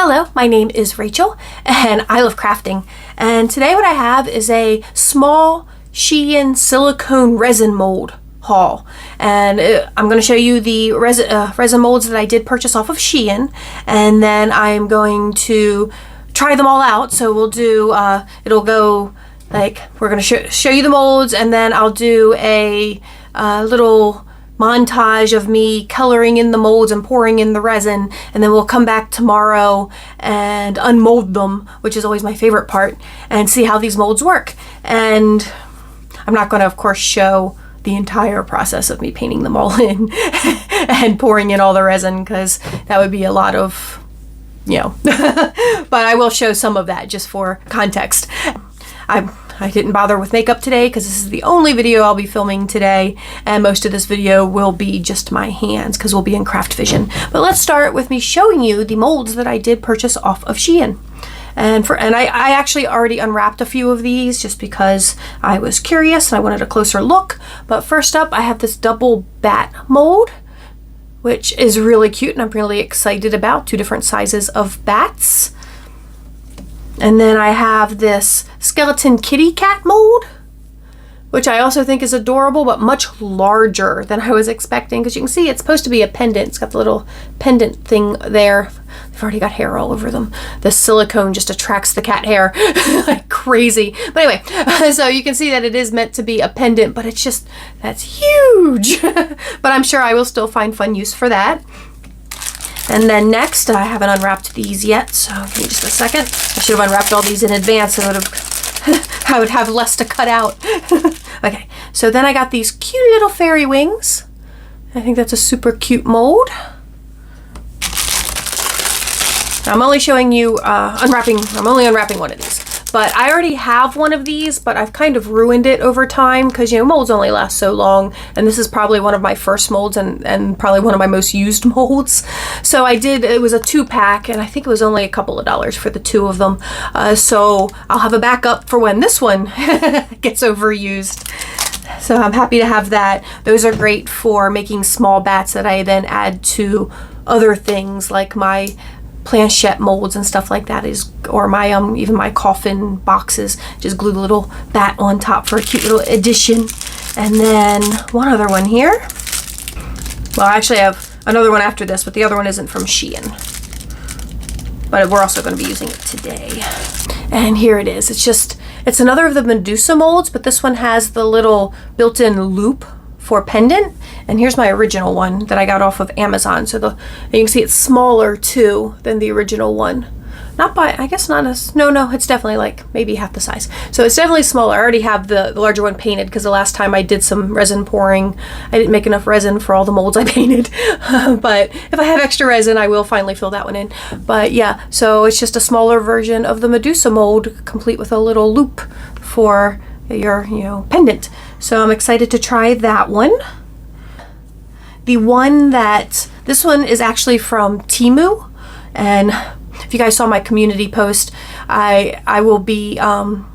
Hello, my name is Rachel and I love crafting. And today what I have is a small SHEIN silicone resin mold haul. And I'm going to show you the resin molds that I did purchase off of SHEIN. And then I'm going to try them all out. So we'll do, it'll go like, we're going to show you the molds, and then I'll do a little montage of me coloring in the molds and pouring in the resin, and then we'll come back tomorrow and unmold them, which is always my favorite part, and see how these molds work. And I'm not going to, of course, show the entire process of me painting them all in and pouring in all the resin, because that would be a lot of, you know, but I will show some of that just for context. I didn't bother with makeup today because this is the only video I'll be filming today, and most of this video will be just my hands because we'll be in Craft Vision. But let's start with me showing you the molds that I did purchase off of SHEIN. And I actually already unwrapped a few of these just because I was curious and I wanted a closer look. But first up, I have this double bat mold, which is really cute and I'm really excited about. 2 different sizes of bats. And then I have this skeleton kitty cat mold, which I also think is adorable, but much larger than I was expecting, because you can see it's supposed to be a pendant. It's got the little pendant thing there. They've already got hair all over them. The silicone just attracts the cat hair like crazy. But anyway, so you can see that it is meant to be a pendant, but it's just, that's huge. But I'm sure I will still find fun use for that. And then next, I haven't unwrapped these yet, so give me just a second. I should have unwrapped all these in advance, so I would have less to cut out. Okay, so then I got these cute little fairy wings. I think that's a super cute mold. I'm only showing you, I'm only unwrapping one of these. But I already have one of these, but I've kind of ruined it over time because, you know, molds only last so long. And this is probably one of my first molds and probably one of my most used molds. So I did, it was a 2-pack, and I think it was only a couple of dollars for the 2 of them. So I'll have a backup for when this one gets overused. So I'm happy to have that. Those are great for making small bats that I then add to other things like my planchette molds and stuff like that, or my even my coffin boxes. Just glue the little bat on top for a cute little addition. And then one other one here. Well, I actually have another one after this, but the other one isn't from SHEIN, but we're also going to be using it today. And here it is. It's another of the Medusa molds, but this one has the little built-in loop for pendant. And here's my original one that I got off of Amazon. So you can see it's smaller too than the original one. Not by, I guess not as, no, it's definitely like maybe half the size. So it's definitely smaller. I already have the larger one painted because the last time I did some resin pouring, I didn't make enough resin for all the molds I painted. But if I have extra resin, I will finally fill that one in. But yeah, so it's just a smaller version of the Medusa mold, complete with a little loop for your, you know, pendant. So I'm excited to try that one. The one this one is actually from Temu, and if you guys saw my community post, I will be, I'm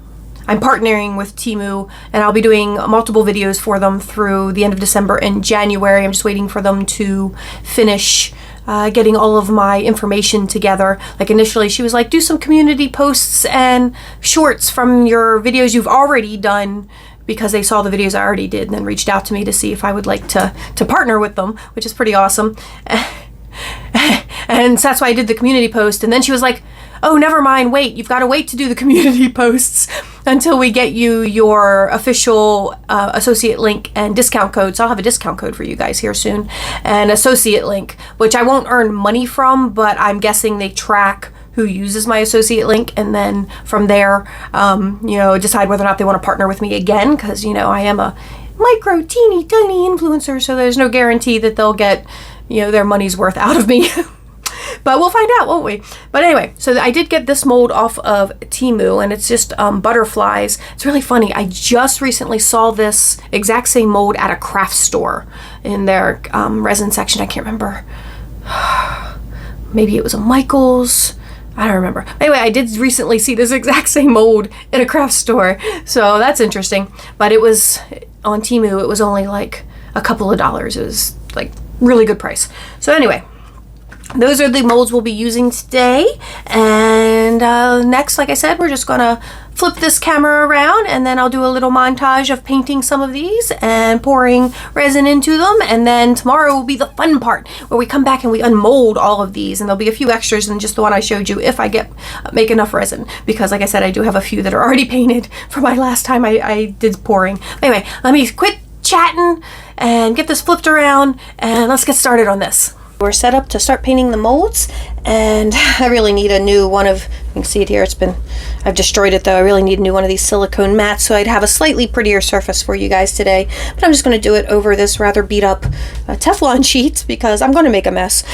partnering with Temu, and I'll be doing multiple videos for them through the end of December and January. I'm just waiting for them to finish getting all of my information together. Like initially she was like, do some community posts and shorts from your videos you've already done, because they saw the videos I already did and then reached out to me to see if I would like to partner with them, which is pretty awesome. And so that's why I did the community post. And then she was like, oh, never mind, wait, you've got to wait to do the community posts until we get you your official associate link and discount code. So I'll have a discount code for you guys here soon, an associate link, which I won't earn money from, but I'm guessing they track who uses my associate link, and then from there, you know, decide whether or not they want to partner with me again, because, you know, I am a micro teeny tiny influencer, so there's no guarantee that they'll get, you know, their money's worth out of me. But we'll find out, won't we? But anyway, so I did get this mold off of Temu, and it's just butterflies. It's really funny. I just recently saw this exact same mold at a craft store in their resin section. I can't remember. Maybe it was a Michael's. I don't remember. Anyway, I did recently see this exact same mold in a craft store, so that's interesting. But it was on Temu, it was only like a couple of dollars. It was like really good price. So anyway, those are the molds we'll be using today. And next, like I said, we're just gonna flip this camera around, and then I'll do a little montage of painting some of these and pouring resin into them. And then tomorrow will be the fun part where we come back and we unmold all of these, and there'll be a few extras than just the one I showed you if I make enough resin, because like I said, I do have a few that are already painted from my last time I did pouring. Anyway, let me quit chatting and get this flipped around, and let's get started on this. We're set up to start painting the molds, and I really need a new one of, you can see it here, I've destroyed it though. I really need a new one of these silicone mats so I'd have a slightly prettier surface for you guys today. But I'm just going to do it over this rather beat up Teflon sheet because I'm going to make a mess.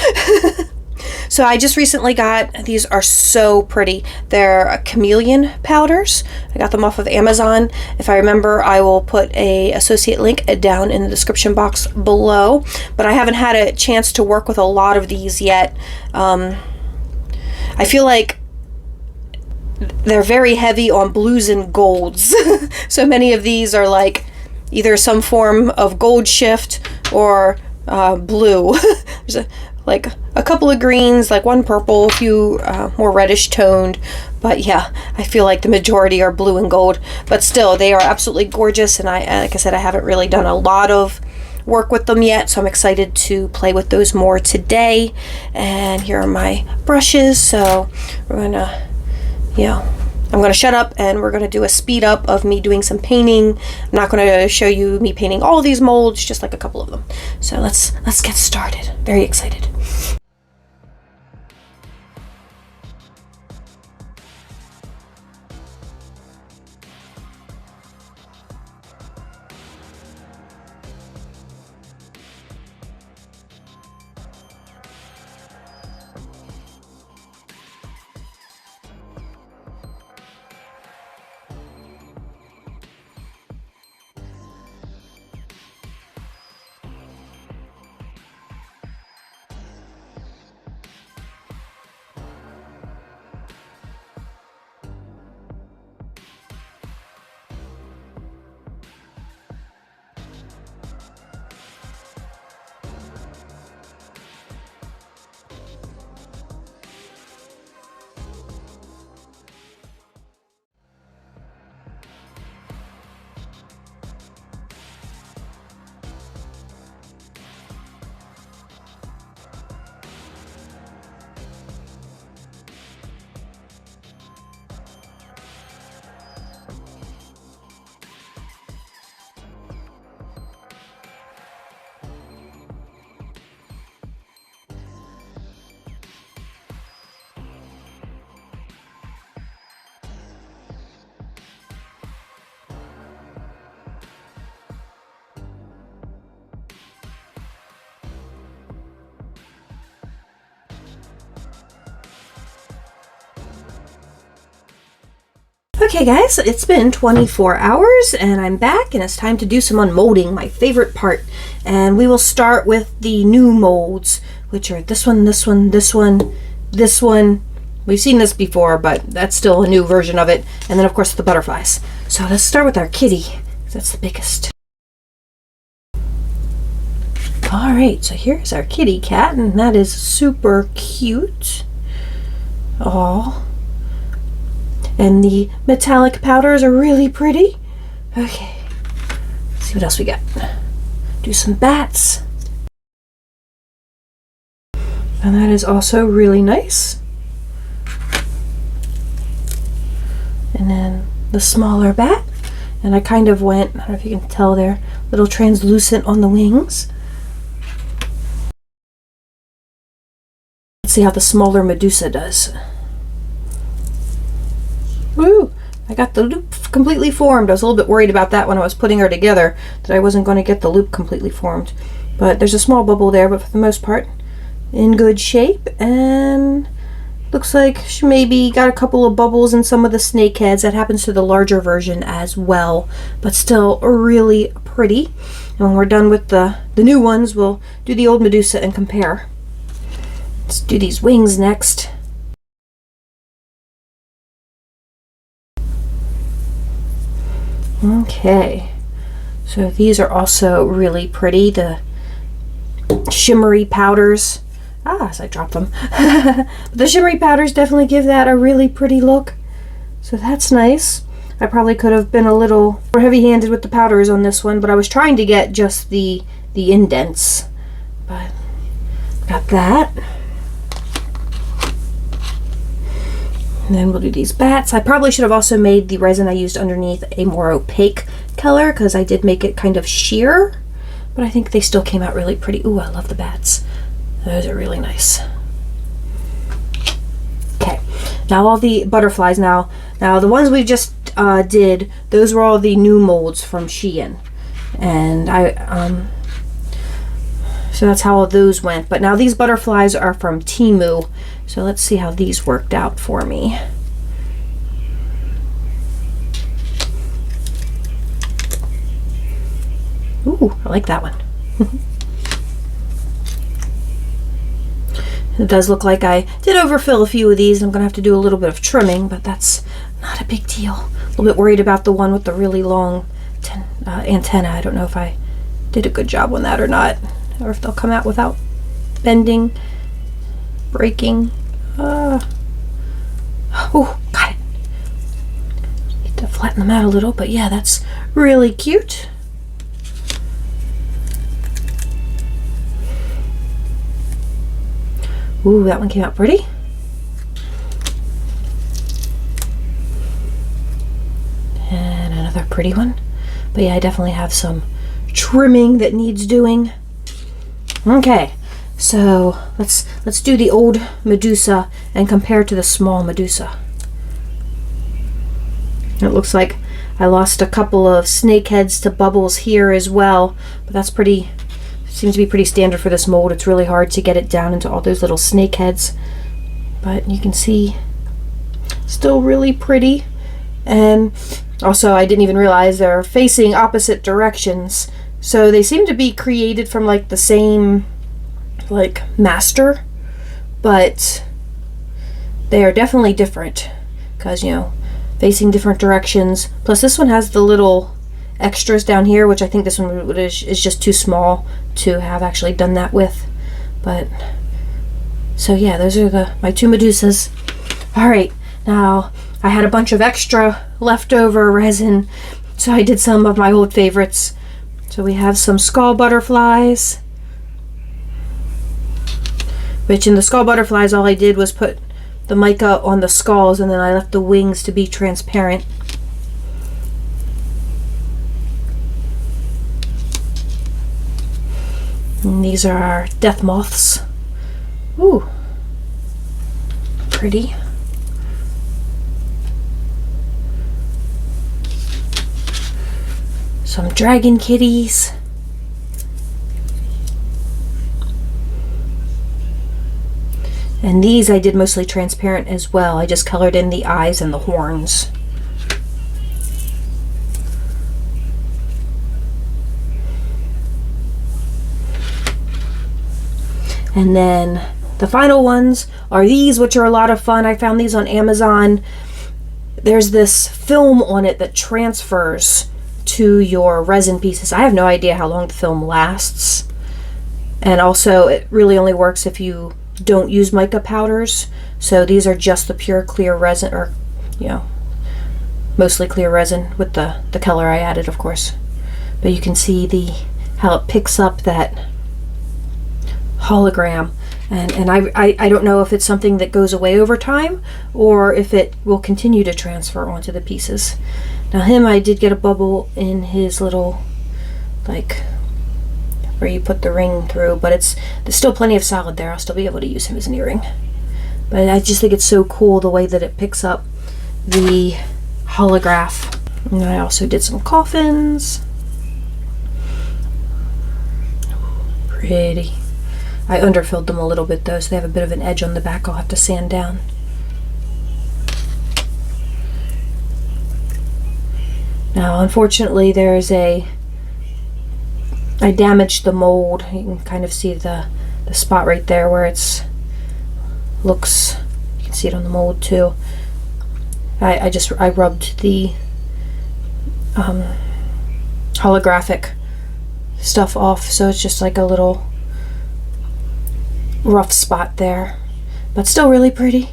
So I just recently got, these are so pretty. They're chameleon powders. I got them off of Amazon. If I remember, I will put a associate link down in the description box below. But I haven't had a chance to work with a lot of these yet. I feel like they're very heavy on blues and golds. So many of these are like either some form of gold shift or blue. There's like a couple of greens, like one purple, a few more reddish toned, but yeah, I feel like the majority are blue and gold. But still, they are absolutely gorgeous, and like I said, I haven't really done a lot of work with them yet, so I'm excited to play with those more today. And here are my brushes, so we're gonna, I'm going to shut up and we're going to do a speed up of me doing some painting. I'm not going to show you me painting all of these molds, just like a couple of them. So let's get started. Very excited. Okay guys, it's been 24 hours and I'm back, and it's time to do some unmolding, my favorite part. And we will start with the new molds, which are this one, this one, this one, this one. We've seen this before, but that's still a new version of it. And then of course the butterflies. So let's start with our kitty, because that's the biggest. Alright, so here's our kitty cat, and that is super cute. Oh. And the metallic powders are really pretty. Okay, let's see what else we got. Do some bats. And that is also really nice. And then the smaller bat. And I kind of went, I don't know if you can tell, they're a little translucent on the wings. Let's see how the smaller Medusa does. Woo! I got the loop completely formed. I was a little bit worried about that when I was putting her together, that I wasn't going to get the loop completely formed. But there's a small bubble there, but for the most part, in good shape. And looks like she maybe got a couple of bubbles in some of the snake heads. That happens to the larger version as well, but still really pretty. And when we're done with the new ones, we'll do the old Medusa and compare. Let's do these wings next. Okay, so these are also really pretty. The shimmery powders So I dropped them. But the shimmery powders definitely give that a really pretty look. So that's nice. I probably could have been a little more heavy-handed with the powders on this one, but I was trying to get just the indents. But got that. And then we'll do these bats. I probably should have also made the resin I used underneath a more opaque color, because I did make it kind of sheer, but I think they still came out really pretty. Ooh, I love the bats. Those are really nice. Okay, now all the butterflies. Now the ones we just did, those were all the new molds from Shein, and so that's how all those went. But now these butterflies are from Temu, so let's see how these worked out for me. Ooh, I like that one. It does look like I did overfill a few of these. I'm gonna have to do a little bit of trimming, but that's not a big deal. A little bit worried about the one with the really long antenna. I don't know if I did a good job on that or not, or if they'll come out without bending, breaking. Oh, got it. Need to flatten them out a little, but yeah, that's really cute. Ooh, that one came out pretty. And another pretty one. But yeah, I definitely have some trimming that needs doing. Okay, so let's do the old Medusa and compare to the small Medusa. It looks like I lost a couple of snake heads to bubbles here as well, but that's pretty, seems to be pretty standard for this mold. It's really hard to get it down into all those little snake heads, but you can see still really pretty. And also, I didn't even realize they're facing opposite directions, so they seem to be created from like the same like master, but they are definitely different because, you know, facing different directions. Plus this one has the little extras down here, which I think this one is just too small to have actually done that with. But so yeah, those are my two Medusas. All right, now I had a bunch of extra leftover resin, so I did some of my old favorites. So we have some skull butterflies, which in the skull butterflies all I did was put the mica on the skulls, and then I left the wings to be transparent. And these are our death moths. Ooh, pretty. Some dragon kitties. And these I did mostly transparent as well. I just colored in the eyes and the horns. And then the final ones are these, which are a lot of fun. I found these on Amazon. There's this film on it that transfers to your resin pieces. I have no idea how long the film lasts. And also it really only works if you don't use mica powders. So these are just the pure clear resin, or you know, mostly clear resin with the color I added, of course. But you can see how it picks up that hologram, and I don't know if it's something that goes away over time or if it will continue to transfer onto the pieces. Now him, I did get a bubble in his little, like, where you put the ring through, but there's still plenty of solid there. I'll still be able to use him as an earring. But I just think it's so cool the way that it picks up the holograph. And I also did some coffins. Pretty. I underfilled them a little bit though, so they have a bit of an edge on the back I'll have to sand down. Now unfortunately I damaged the mold. You can kind of see the spot right there where you can see it on the mold too. I rubbed the holographic stuff off, so it's just like a little rough spot there, but still really pretty.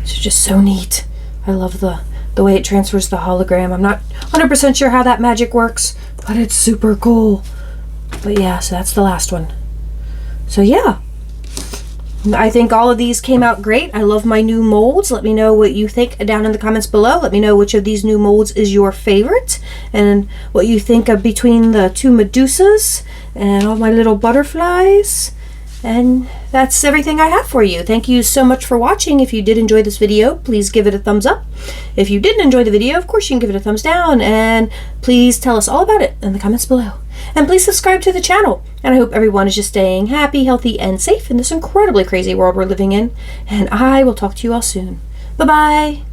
It's just so neat. I love the way it transfers the hologram. I'm not 100% sure how that magic works, but it's super cool. But yeah, so that's the last one. So yeah, I think all of these came out great. I love my new molds. Let me know what you think down in the comments below. Let me know which of these new molds is your favorite and what you think of between the two Medusas and all my little butterflies. And that's everything I have for you. Thank you so much for watching. If you did enjoy this video, please give it a thumbs up. If you didn't enjoy the video, of course you can give it a thumbs down, and please tell us all about it in the comments below. And please subscribe to the channel. And I hope everyone is just staying happy, healthy, and safe in this incredibly crazy world we're living in. And I will talk to you all soon. Bye-bye.